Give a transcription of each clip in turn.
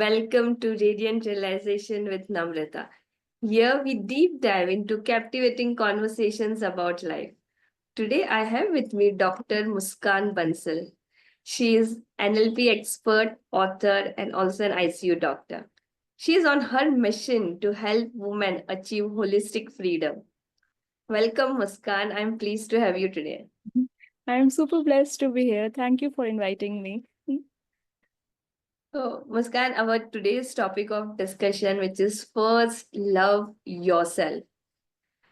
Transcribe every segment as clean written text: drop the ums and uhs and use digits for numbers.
Welcome to Radiant Realization with Namrata. Here we deep dive into captivating conversations about life. Today I have with me Dr. Muskan Bansal. She is NLP expert, author, and also an ICU doctor. She is on her mission to help women achieve holistic freedom. Welcome, Muskan. I'm pleased to have you today. I'm super blessed to be here. Thank you for inviting me. So, Muskan, our today's topic of discussion, which is first love yourself.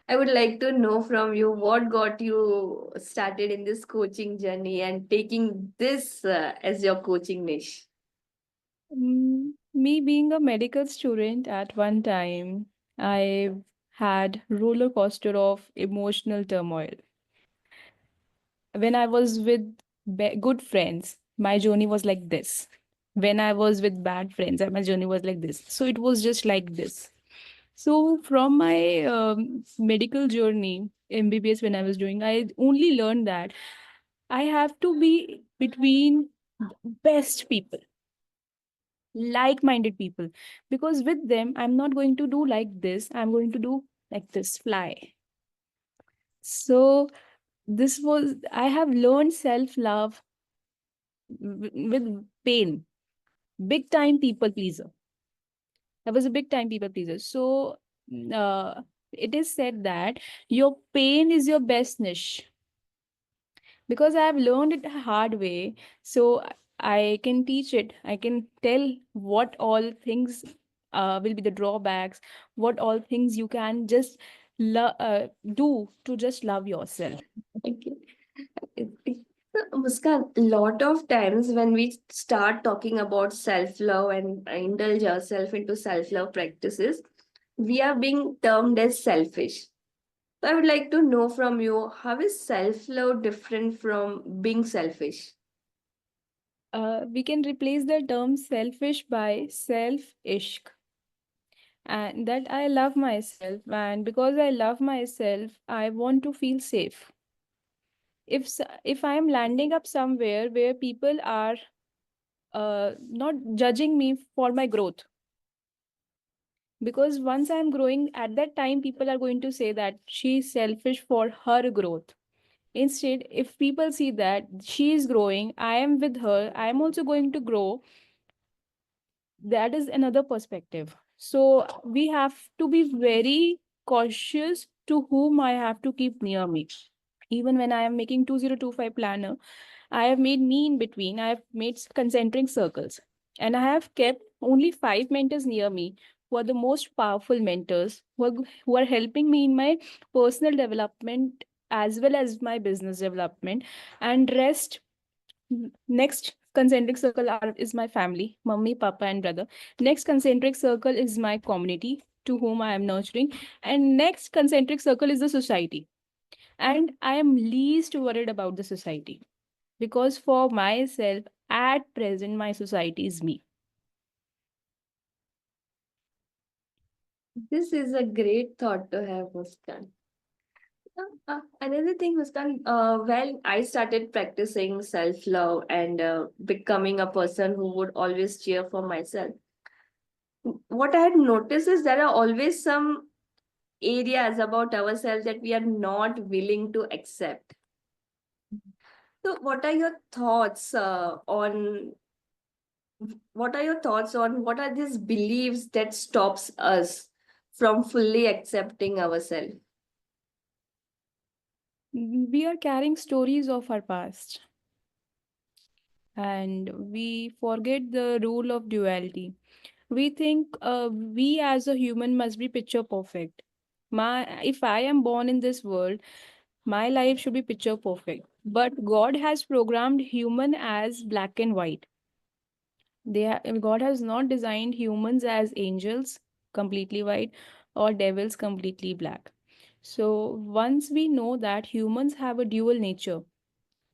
I would like to know from you what got you started in this coaching journey and taking this as your coaching niche. Me being a medical student at one time, I had roller coaster of emotional turmoil. When I was with good friends, my journey was like this. When I was with bad friends, my journey was like this. So it was just like this. So from my medical journey, MBBS when I was doing, I only learned that I have to be between best people, like-minded people, because with them I'm not going to do like this, I'm going to do like this, fly. So this was, I have learned self-love with pain. Big time people pleaser. I was a big time people pleaser. So uh, it is said that your pain is your best niche, because I have learned it the hard way. So I can teach it. I can tell what all things will be the drawbacks, what all things you can just do to just love yourself. Okay. So, Muskan, a lot of times when we start talking about self-love and indulge ourselves into self-love practices, we are being termed as selfish. So I would like to know from you, how is self-love different from being selfish? We can replace the term selfish by self-ishq. And that I love myself, and because I love myself, I want to feel safe. If I am landing up somewhere where people are not judging me for my growth, because once I'm growing, at that time people are going to say that she's selfish for her growth. Instead, if people see that she is growing, I am with her, I am also going to grow. That is another perspective. So we have to be very cautious to whom I have to keep near me. Even when I am making 2025 planner, I have made me in between. I have made concentric circles. And I have kept only 5 mentors near me, who are the most powerful mentors, who are helping me in my personal development as well as my business development. And rest, next concentric circle is my family, mummy, papa, and brother. Next concentric circle is my community, to whom I am nurturing. And next concentric circle is the society. And I am least worried about the society, because for myself, at present, my society is me. This is a great thought to have, Muskan. Another thing, Muskan, when I started practicing self-love and becoming a person who would always cheer for myself, what I had noticed is there are always some areas about ourselves that we are not willing to accept. So, what are your thoughts on what are these beliefs that stops us from fully accepting ourselves? We are carrying stories of our past, and we forget the rule of duality. We think we as a human must be picture perfect. If I am born in this world, my life should be picture perfect. But God has programmed human as black and white. God has not designed humans as angels completely white or devils completely black. So once we know that humans have a dual nature,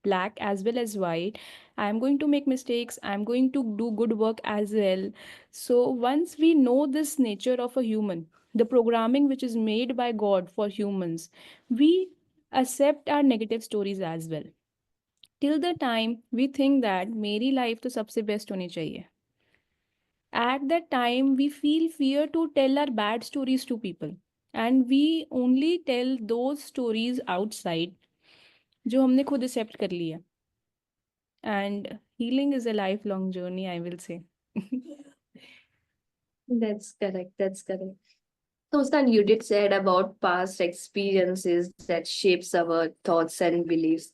black as well as white, I'm going to make mistakes, I'm going to do good work as well. So once we know this nature of a human, the programming which is made by God for humans, we accept our negative stories as well. Till the time we think that मेरी life तो सबसे best होनी चाहिए, At that time, we feel fear to tell our bad stories to people. And we only tell those stories outside जो हमने खुद accept कर लिया. And healing is a lifelong journey, I will say. That's correct. That's correct. So, Muskan, you did said about past experiences that shapes our thoughts and beliefs.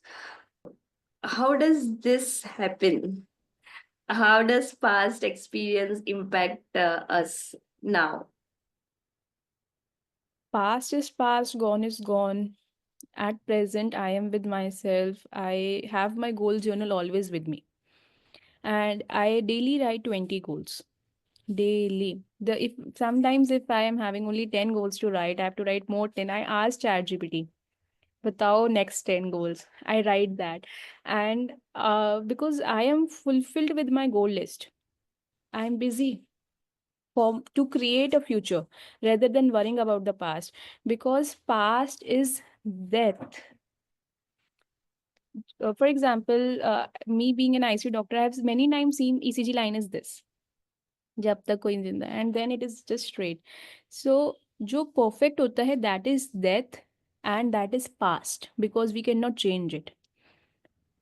How does this happen? How does past experience impact us now? Past is past, gone is gone. At present, I am with myself. I have my goal journal always with me. And I daily write 20 goals. Daily. The if sometimes if I am having only 10 goals to write, I have to write more 10. I ask ChatGPT, बताओ next 10 goals. I write that. And because I am fulfilled with my goal list, I am busy to create a future rather than worrying about the past, because past is death. For example, me being an ICU doctor, I have many times seen ECG line is this. जब तक कोई जिंदा है, and then it is just straight. So जो perfect होता है, that is death, and that is past, because we cannot change it.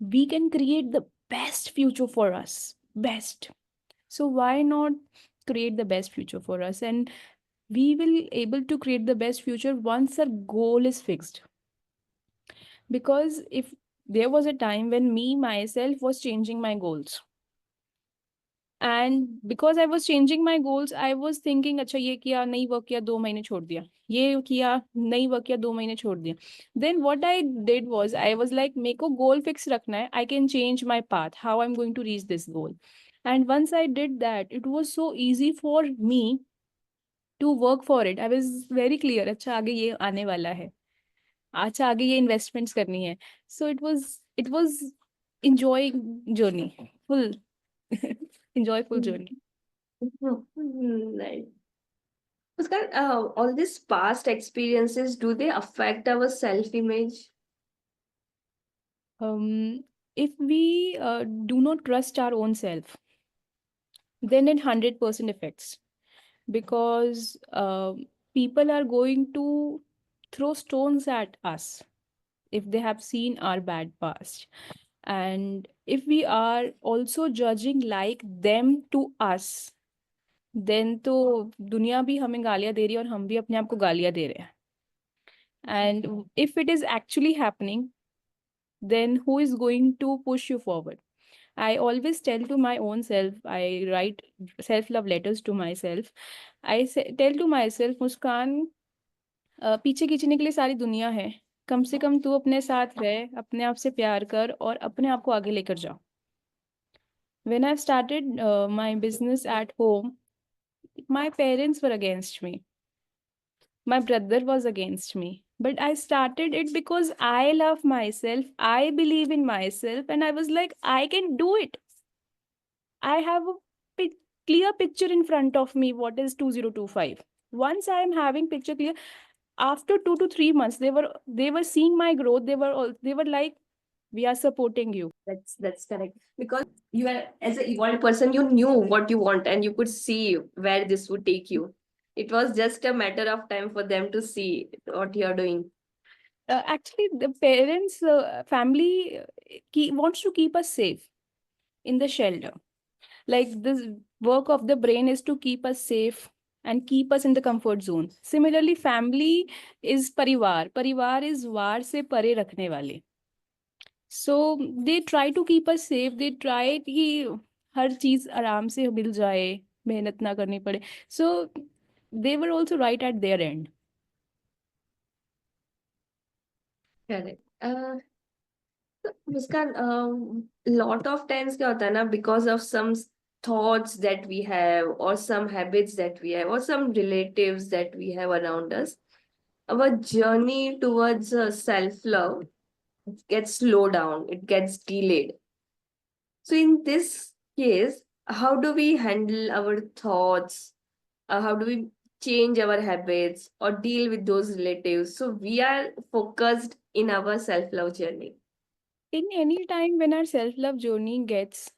We can create the best future for us, best. So why not create the best future for us? And we will able to create the best future once our goal is fixed. Because if there was a time when me myself was changing my goals, and because I was changing my goals, I was thinking, अच्छा ये किया नहीं work किया 2 महीने छोड़ दिया, ये किया नहीं वर्क किया 2 महीने छोड़ दिया. Then what I did was, I was like, मेरे को goal fix रखना है, I can change my path, how I'm going to reach this goal. And once I did that, it was so easy for me to work for it. I was very clear, अच्छा आगे ये आने वाला है, अच्छा आगे ये investments करनी है. So it was enjoying journey, full enjoyable journey. Right. Muskan, all these past experiences, do they affect our self-image? If we do not trust our own self, then it 100% affects, because people are going to throw stones at us if they have seen our bad past. And if we are also judging like them to us, then तो दुनिया भी हमें गालियां दे रही है और हम भी अपने आप को गालियां दे रहे हैं. And if it is actually happening, then who is going to push you forward? I always tell to my own self, I write self love letters to myself. Tell to myself, मुस्कान, पीछे खींचने के लिए सारी दुनिया है, कम से कम तू अपने साथ रह, अपने आप से प्यार कर और अपने आप को आगे लेकर जा. When I started my business at home, my parents were against me. My brother was against me, but I started it because I love myself, I believe in myself, and I was like, I can do it. I have a clear picture in front of me what is 2025. Once I am having picture clear, after 2 to 3 months, they were seeing my growth. They were like, we are supporting you. That's correct. Because you are, as an evolved person, you knew what you want and you could see where this would take you. It was just a matter of time for them to see what you're doing. Actually, the parents, family wants to keep us safe in the shelter. Like, this work of the brain is to keep us safe and keep us in the comfort zone. Similarly, family is parivar. Parivar is war se pare rakhne wale. So they try to keep us safe. They try कि हर चीज आराम से मिल जाए, मेहनत ना करनी पड़े. So they were also right at their end. Correct. Muskan, lot of times क्या होता है ना, because of some thoughts that we have or some habits that we have or some relatives that we have around us, our journey towards self-love gets slowed down, it gets delayed. So in this case, how do we handle our thoughts? How do we change our habits or deal with those relatives so we are focused in our self-love journey? In any time when our self-love journey gets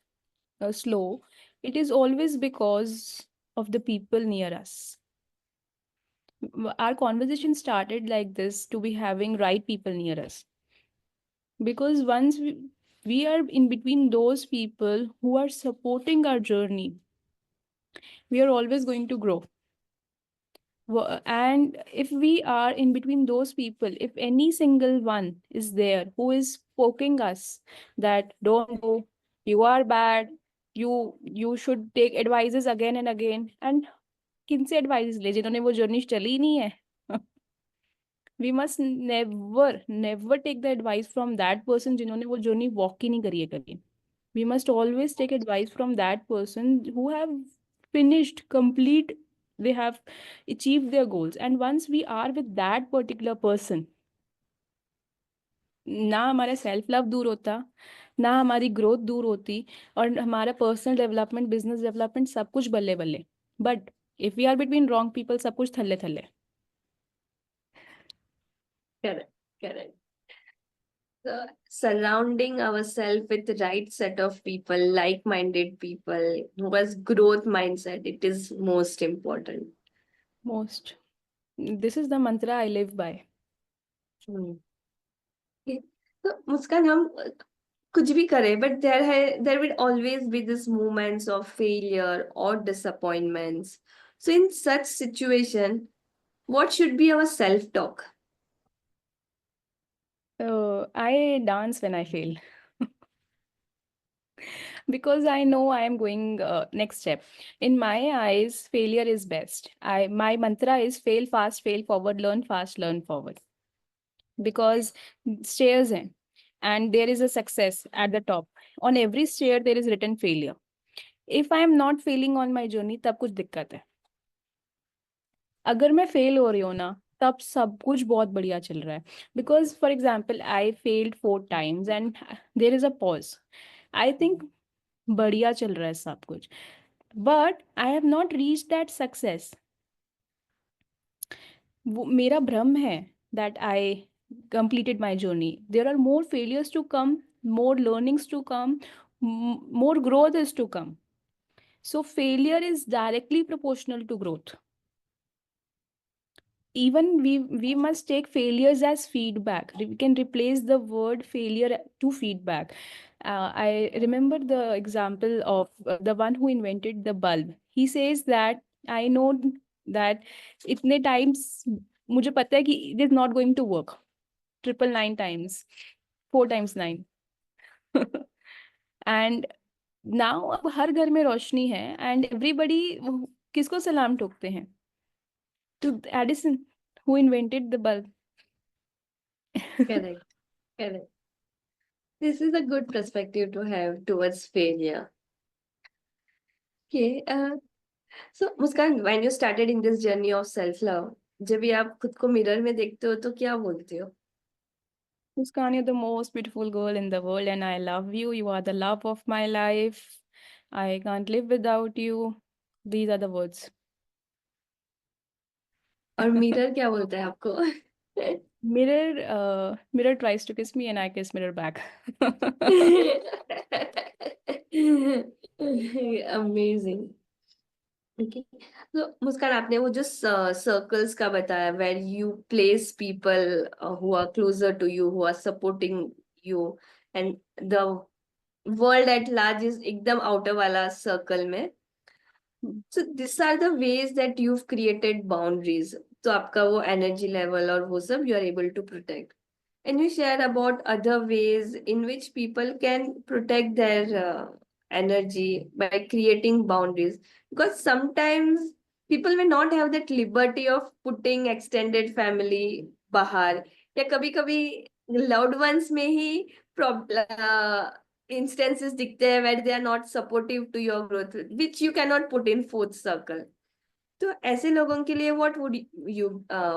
slow, it is always because of the people near us. Our conversation started like this to be having right people near us. Because once we are in between those people who are supporting our journey, we are always going to grow. And if we are in between those people, if any single one is there who is poking us that don't do, you are bad, you should take advices again and again, and किनसे advices ले जिन्होंने वो journey चली ही नहीं है. We must never take the advice from that person जिन्होंने वो journey walk ही नहीं करी है कभी. We must always take advice from that person who have finished complete, they have achieved their goals. And once we are with that particular person, ना हमारा self love दूर होता, ना हमारी ग्रोथ दूर होती, और हमारा पर्सनल डेवलपमेंट, बिजनेस डेवलपमेंट सब कुछ बल्ले बल्ले. But if we are between wrong people, सब कुछ थल्ले थल्ले. Correct, correct. So, surrounding ourselves with the right set of people, like-minded people who has growth mindset, it is most important. Most. This is the mantra I live by. Hmm. Okay. So, Muskan, हम कुछ भी करें, but there will always be these moments of failure or disappointments. So, in such situation, what should be our self-talk? I dance when I fail. Because I know I am going next step. In my eyes, failure is best. My mantra is fail fast, fail forward, learn fast, learn forward. Because stairs हैं, and there is a success at the top. On every stair there is written failure. If I am not failing on my journey, तब कुछ दिक्कत है. अगर मैं fail हो रही हूँ ना, तब सब कुछ बहुत बढ़िया चल रहा है. Because for example, I failed 4 times and there is a pause. I think बढ़िया चल रहा है सब कुछ. But I have not reached that success. वो मेरा भ्रम है that I completed my journey. There are more failures to come, more learnings to come, more growth is to come. So failure is directly proportional to growth. Even we must take failures as feedback. We can replace the word failure to feedback. I remember the example of the one who invented the bulb. He says that I know that itne times मुझे पता है कि it is not going to work. 999 times, 4 times 9. And now अब हर घर में रोशनी है and everybody किसको सलाम ठोकते हैं? To Edison, who invented the bulb. Correct, correct. This is a good perspective to have towards failure. Okay, so Muskan, when you started in this journey of self-love, जब भी आप खुद को मिरर में देखते हो तो क्या बोलते हो? Muskan, you're the most beautiful girl in the world, and I love you. You are the love of my life. I can't live without you. These are the words. और मिरर क्या बोलता है आपको? Mirror tries to kiss me, and I kiss mirror back. Amazing. Okay. So, Muskan, आपने वो जो circles का बताया, where you place people who are closer to you, who are supporting you, and the world at large is एकदम outer वाला circle में. So these are the ways that you've created boundaries. तो आपका वो energy level और वो सब you are able to protect. And you share about other ways in which people can protect their energy by creating boundaries. Because sometimes people may not have that liberty of putting extended family बाहर, या कभी कभी loved ones में ही instances दिखते हैं where they are not supportive to your growth, which you cannot put in fourth circle. तो ऐसे लोगों के लिए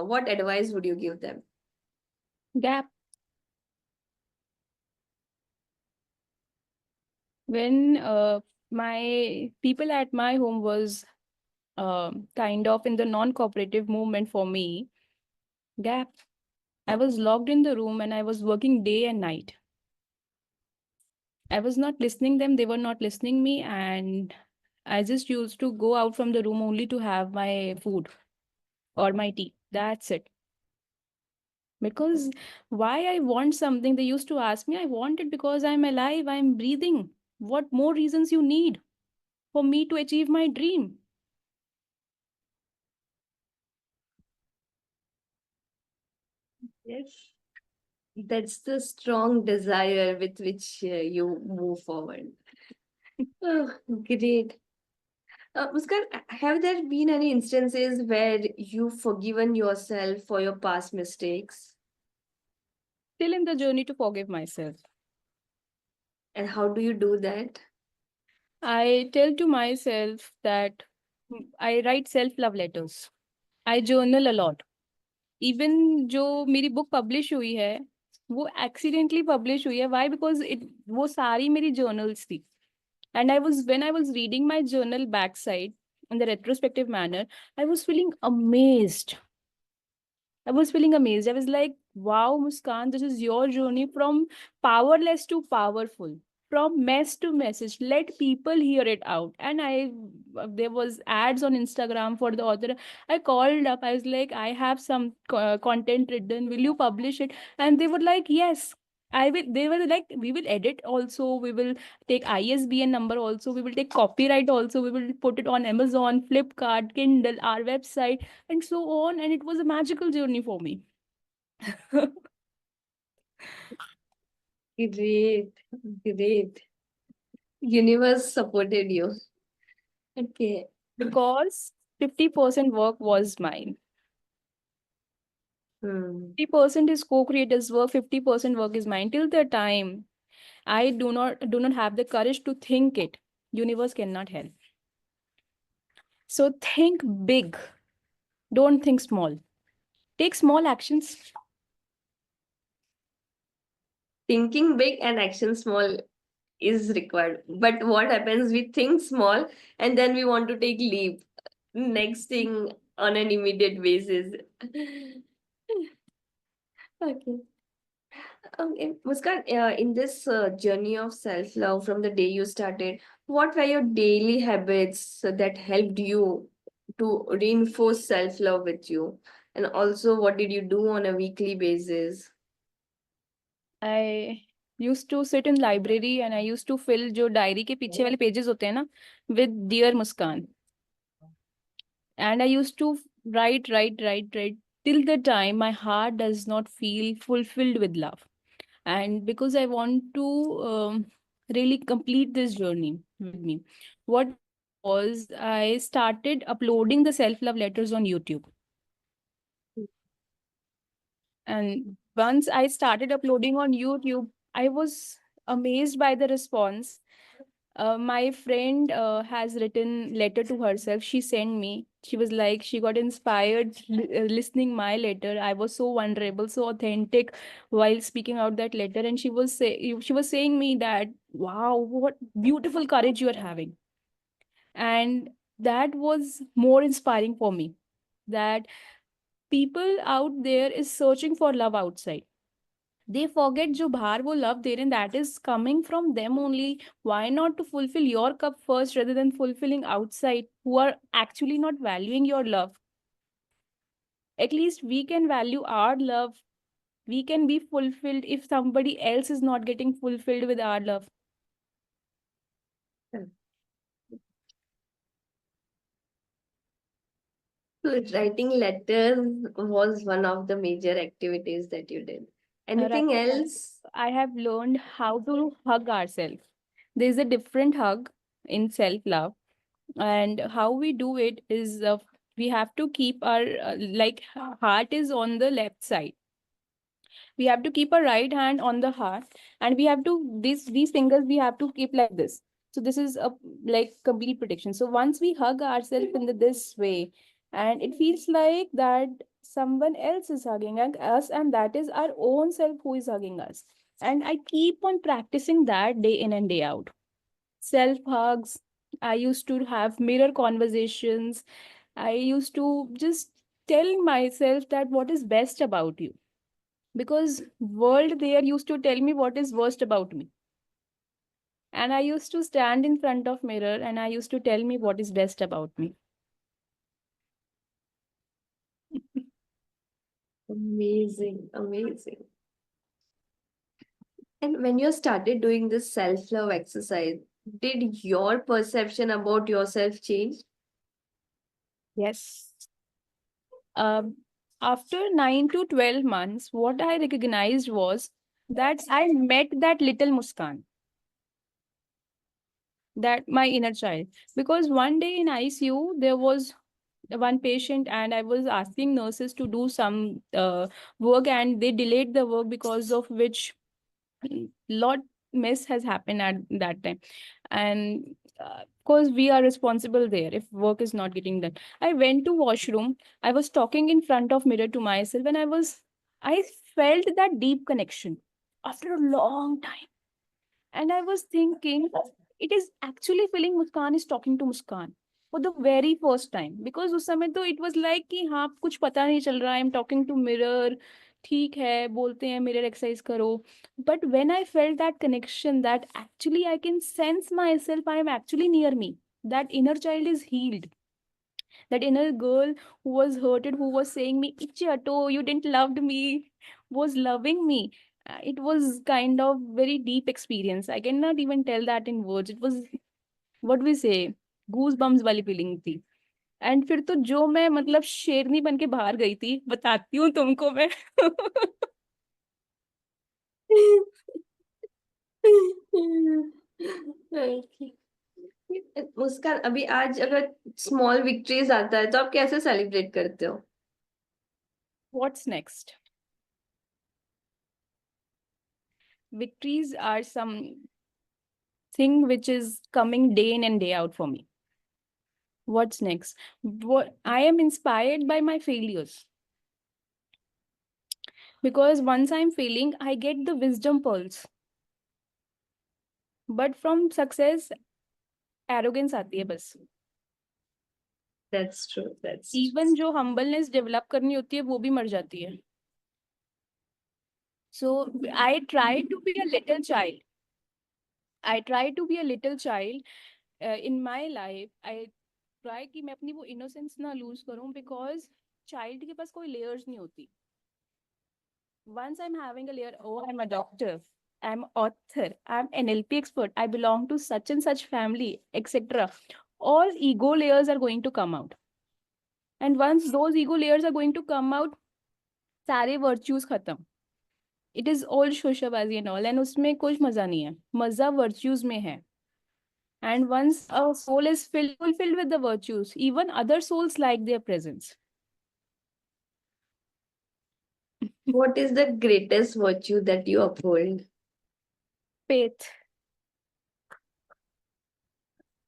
what advice would you give them? Gap. When my people at my home was kind of in the non-cooperative movement for me, gap. I was locked in the room and I was working day and night. I was not listening them, they were not listening me, and I just used to go out from the room only to have my food or my tea. That's it. Because why I want something, they used to ask me, I want it because I'm alive, I'm breathing. What more reasons you need for me to achieve my dream? Yes. That's the strong desire with which you move forward. Oh, great. Muskan, have there been any instances where you've forgiven yourself for your past mistakes? Still in the journey to forgive myself. And how do you do that? I tell to myself that I write self-love letters. I journal a lot. Even जो मेरी book publish हुई है वो accidentally publish हुई है why because it वो सारी मेरी जर्नल्स थी and I was when I was reading my journal backside in the retrospective manner, I was feeling amazed. I was feeling amazed. I was like, wow, Muskan, this is your journey from powerless to powerful, from mess to message. Let people hear it out. And there was ads on Instagram for the author. I called up. I was like, I have some content written. Will you publish it? And they were like, yes. I will. They were like, we will edit also. We will take ISBN number also. We will take copyright also. We will put it on Amazon, Flipkart, Kindle, our website and so on. And it was a magical journey for me. Great, great. Universe supported you. Okay. Because 50% work was mine. Hmm. 50% is co-creators work, 50% work is mine. Till the time I do not have the courage to think it, universe cannot help. So think big. Don't think small. Take small actions. Thinking big and action small is required. But what happens? We think small and then we want to take leap. Next thing on an immediate basis. Okay. Okay, Muskan, in this journey of self-love from the day you started, what were your daily habits that helped you to reinforce self-love with you? And also, what did you do on a weekly basis? I used to sit in library and I used to fill जो diary के पीछे वाले pages होते हैं ना with dear Muskan. And I used to write till the time my heart does not feel fulfilled with love. And because I want to really complete this journey with me, what was I started uploading the self love letters on YouTube. And once I started uploading on YouTube, I was amazed by the response. My friend has written letter to herself. She sent me. She was like, she got inspired listening my letter. I was so vulnerable, so authentic while speaking out that letter. And she was saying me that, wow, what beautiful courage you are having. And that was more inspiring for me. That people out there is searching for love outside. They forget जो बाहर वो love दे रहे हैं, that is coming from them only. Why not to fulfill your cup first rather than fulfilling outside who are actually not valuing your love? At least we can value our love. We can be fulfilled if somebody else is not getting fulfilled with our love. So, writing letters was one of the major activities that you did. Right. Anything else? I have learned how to hug ourselves. There's a different hug in self love, and how we do it is we have to keep our heart is on the left side. We have to keep our right hand on the heart, and we have to these fingers we have to keep like this. So this is a like complete protection. So once we hug ourselves in this way, and it feels like that someone else is hugging us, and that is our own self who is hugging us. And I keep on practicing that day in and day out. Self hugs. I used to have mirror conversations. I used to just tell myself that what is best about you, because world there used to tell me what is worst about me. And I used to stand in front of mirror and I used to tell me what is best about me. Amazing, amazing. And when you started doing this self-love exercise, did your perception about yourself change? Yes. Um, After 9 to 12 months, what I recognized was that I met that little Muskan, that my inner child. Because one day in ICU, there was one patient and I was asking nurses to do some work and they delayed the work, because of which lot mess has happened at that time. And because we are responsible there if work is not getting done. I went to washroom. I was talking in front of mirror to myself and I felt that deep connection after a long time. And I was thinking, it is actually feeling Muskan is talking to Muskan for the very first time. Because उस समय तो it was like कि हाँ कुछ पता नहीं चल रहा है, I'm talking to mirror, ठीक है बोलते हैं mirror exercise करो. But when I felt that connection, that actually I can sense myself, I am actually near me. That inner child is healed. That inner girl who was hurted, who was saying me, Ichato, you didn't loved me, was loving me. It was kind of very deep experience. I cannot even tell that in words. It was what we say, goosebumps वाली feeling थी. And फिर तो जो मैं मतलब शेरनी बन के बाहर गई थी, बताती हूँ तुमको मैं. Okay. मुस्कान, अभी आज अगर स्मॉल विक्ट्रीज आता है तो आप कैसे सेलिब्रेट करते हो? What's next? Victories are some thing which is coming day in and day out for me. What's next? What I am inspired by my failures. Because once I'm failing, I get the wisdom pearls. But from success, arrogance आती है बस. That's true. That's Even जो humbleness develop करनी होती है, वो भी मर जाती है. So I try to be a little child. I try to be a little child in my life. I try कि मैं अपनी वो innocence ना lose करूं, because child के पास कोई layers नहीं होती. Once I'm having a layer, oh, I'm a doctor, I'm author, I'm NLP expert, I belong to such and such family, etc. All ego layers are going to come out. And once those ego layers are going to come out, सारे virtues खत्म. It is all शोशाबाजी and all, and उसमें कुछ मजा नहीं है. मजा virtues में है. And once a soul is fulfilled with the virtues, even other souls like their presence. what is the greatest virtue that you uphold? Faith.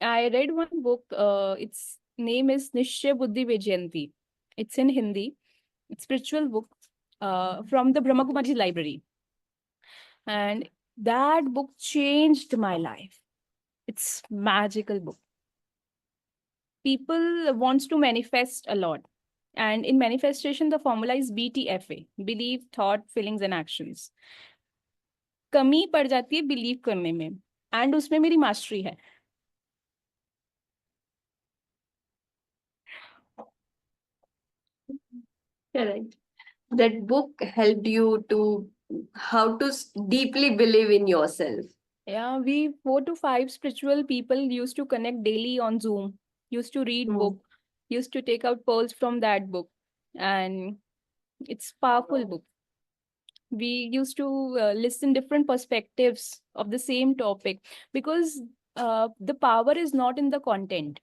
I read one book. Its name is Nishya Buddhi Vijayanti. It's in Hindi. It's spiritual book from the Brahma Kumaris library. And that book changed my life. It's magical book. People wants to manifest a lot. And in manifestation, the formula is BTFA, belief, thought, feelings and actions. कमी पड़ जाती है believe करने में. And उसमें मेरी mastery है. Correct. That book helped you to how to deeply believe in yourself. Yeah, we 4 to 5 spiritual people used to connect daily on Zoom, used to read Hmm. book, used to take out pearls from that book, and it's powerful book. We used to listen different perspectives of the same topic, because the power is not in the content.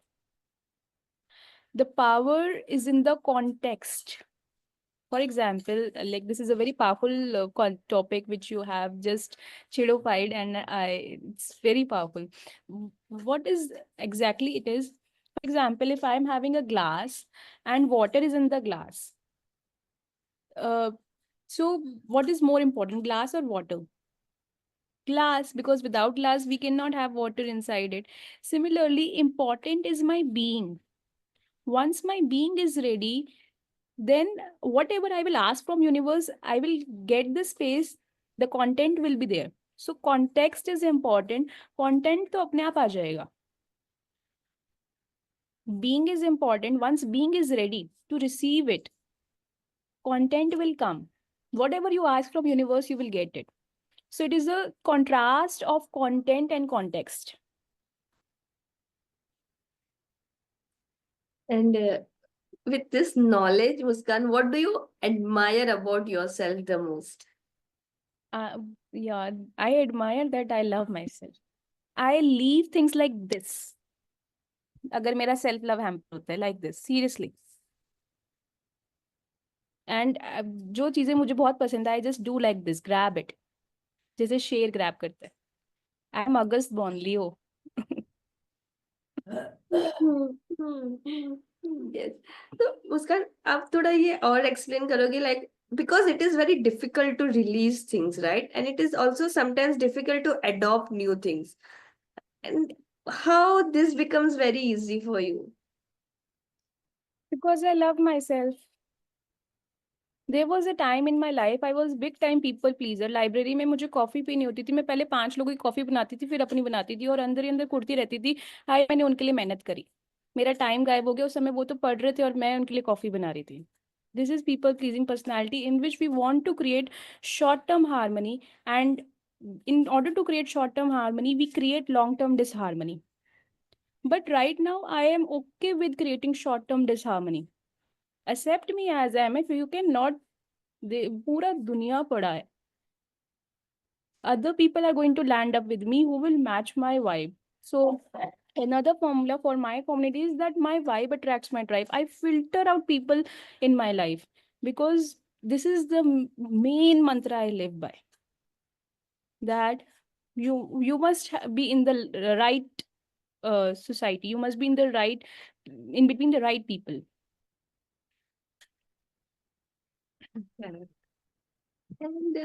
The power is in the context. For example, like this is a very powerful topic which you have just chilified, and it's very powerful. What is exactly it is? For example, if I'm having a glass and water is in the glass, uh, so what is more important, glass or water? Glass, because without glass we cannot have water inside it. Similarly, important is my being. Once my being is ready, then whatever I will ask from universe, I will get the space, the content will be there. So context is important. Content तो अपने आप आ जाएगा. Being is important. Once being is ready to receive it, content will come. Whatever you ask from universe, you will get it. So it is a contrast of content and context. And with this knowledge, Muskan, what do you admire about yourself the most? Yeah, I admire that I love myself. I leave things like this. अगर मेरा self love hamper होता है like this, seriously. And जो चीजें मुझे बहुत पसंद है, I just do like this, grab it. जैसे शेर grab करता है. I am August born, Leo. Yes. तो Muskan, आप थोड़ा ये और explain करोगे, like, because it is very difficult to release things, right? And it is also sometimes difficult to adopt new things. And how this becomes very easy for you? Because I love myself. There was a time in my life I was big time people pleaser. Library में मुझे coffee पीनी होती थी, मैं पहले 5 लोगों की coffee बनाती थी, फिर अपनी बनाती थी और अंदर ही अंदर कुड़ती रहती थी. हाय, मैंने उनके लिए मेहनत करी, मेरा टाइम गायब हो गया. उस समय वो तो पढ़ रहे थे और मैं उनके लिए कॉफी बना रही थी. This is people pleasing personality in which we want to create short term harmony, and in order to create short term harmony we create long term disharmony. But right now I am okay with creating short term disharmony. Accept me as I am. If you cannot, पूरा दुनिया पड़ा है. Other people are going to land up with me who will match my vibe. So another formula for my community is that my vibe attracts my tribe. I filter out people in my life because this is the main mantra I live by. That you must be in the right society. You must be in the right, in between the right people. Correct. And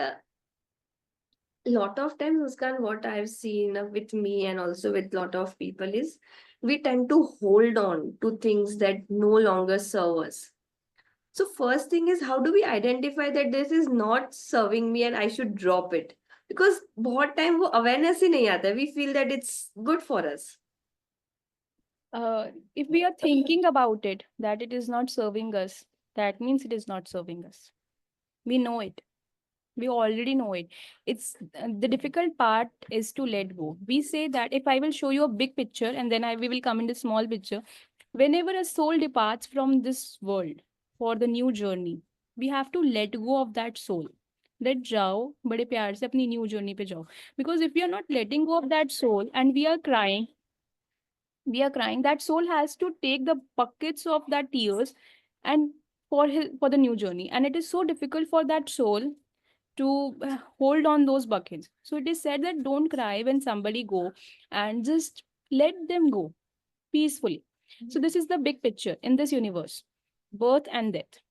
lot of times, Muskan, what I've seen with me and also with lot of people is we tend to hold on to things that no longer serve us. So first thing is, how do we identify that this is not serving me and I should drop it? Because बहुत time वो awareness ही नहीं आता. We feel that it's good for us. If we are thinking about it, that it is not serving us, that means it is not serving us. We know it. We already know it. It's the difficult part is to let go. We say that if I will show you a big picture and then we will come into small picture. Whenever a soul departs from this world for the new journey, we have to let go of that soul. Let जाओ बड़े प्यार से अपनी new journey पे जाओ. Because if we are not letting go of that soul and we are crying, that soul has to take the buckets of that tears and for the new journey. And it is so difficult for that soul to hold on those buckets. So it is said that don't cry when somebody go, and just let them go peacefully. So this is the big picture in this universe, birth and death.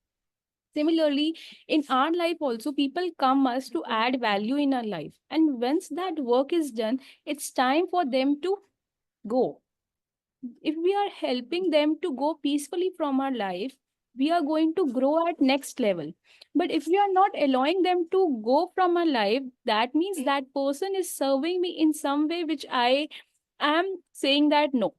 Similarly, in our life also, people come us to add value in our life. And once that work is done, it's time for them to go. If we are helping them to go peacefully from our life, we are going to grow at next level. But if we are not allowing them to go from our life, that means that person is serving me in some way which I am saying that no,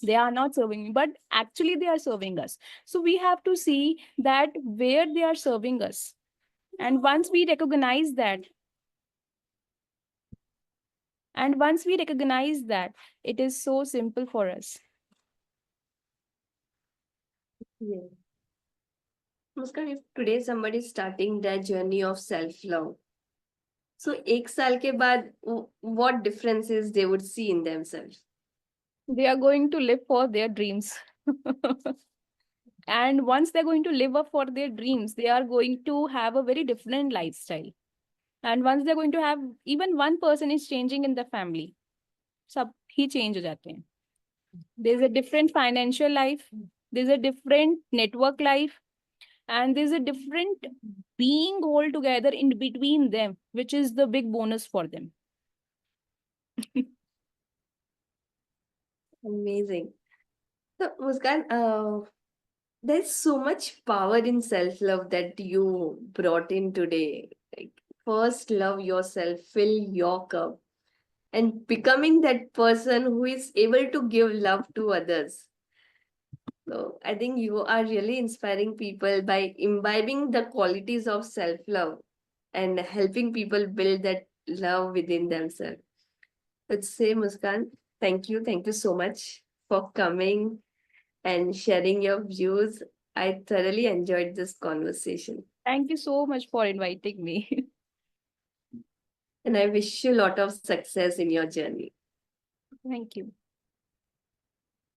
they are not serving me, but actually they are serving us. So we have to see that where they are serving us. And once we recognize that, it is so simple for us. Yeah. Muskan, if today somebody is starting their journey of self-love, so एक साल के बाद what differences they would see in themselves? They are going to live for their dreams. And once they're going to live up for their dreams, they are going to have a very different lifestyle. And once they're going to have, even one person is changing in the family, सब ही change हो जाते हैं. There's a different financial life, there's a different network life, and there's a different being altogether in between them, which is the big bonus for them. Amazing. So, Muskan, there's so much power in self-love that you brought in today. Like, first love yourself, fill your cup, and becoming that person who is able to give love to others. So I think you are really inspiring people by imbibing the qualities of self-love and helping people build that love within themselves. Let's say, Muskan, thank you. Thank you so much for coming and sharing your views. I thoroughly enjoyed this conversation. Thank you so much for inviting me. And I wish you a lot of success in your journey. Thank you.